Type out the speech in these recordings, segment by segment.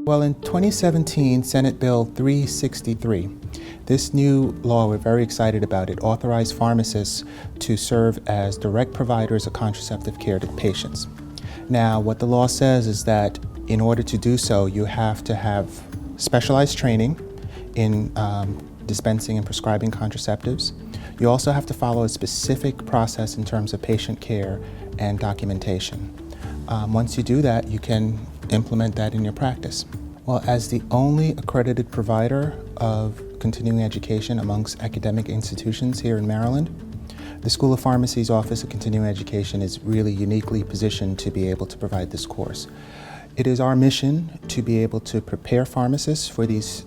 Well, in 2017, Senate Bill 363, this new law, we're very excited about it, authorized pharmacists to serve as direct providers of contraceptive care to patients. Now, what the law says is that in order to do so, you have to have specialized training in dispensing and prescribing contraceptives. You also have to follow a specific process in terms of patient care and documentation. Once you do that, you can implement that in your practice. Well, as the only accredited provider of continuing education amongst academic institutions here in Maryland, the School of Pharmacy's Office of Continuing Education is really uniquely positioned to be able to provide this course. It is our mission to be able to prepare pharmacists for these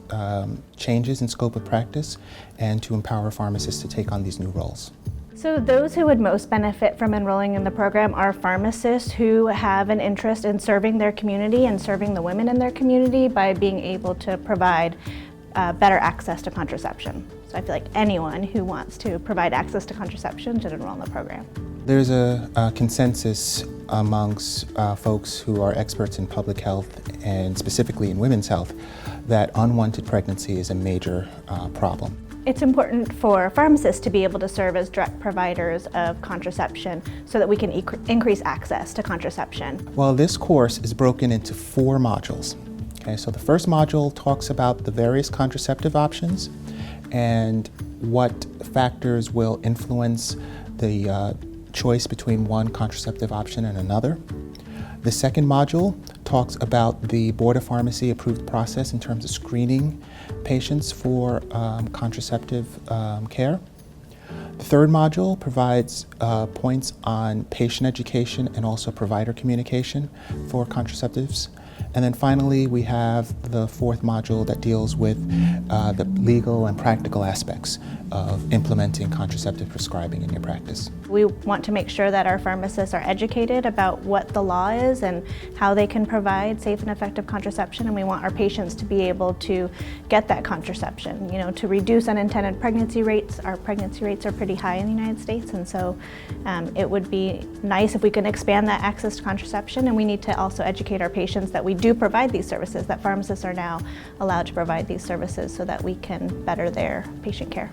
changes in scope of practice and to empower pharmacists to take on these new roles. So those who would most benefit from enrolling in the program are pharmacists who have an interest in serving their community and serving the women in their community by being able to provide better access to contraception. So I feel like anyone who wants to provide access to contraception should enroll in the program. There's a consensus amongst folks who are experts in public health and specifically in women's health that unwanted pregnancy is a major problem. It's important for pharmacists to be able to serve as direct providers of contraception so that we can increase access to contraception. Well, this course is broken into 4 modules. Okay, so the first module talks about the various contraceptive options and what factors will influence the choice between one contraceptive option and another. The second module talks about the Board of Pharmacy approved process in terms of screening patients for contraceptive care. The third module provides points on patient education and also provider communication for contraceptives. And then finally, we have the fourth module that deals with the legal and practical aspects of implementing contraceptive prescribing in your practice. We want to make sure that our pharmacists are educated about what the law is and how they can provide safe and effective contraception, and we want our patients to be able to get that contraception, to reduce unintended pregnancy rates. Our pregnancy rates are pretty high in the United States, and so it would be nice if we can expand that access to contraception, and we need to also educate our patients that we do provide these services, that pharmacists are now allowed to provide these services so that we can better their patient care.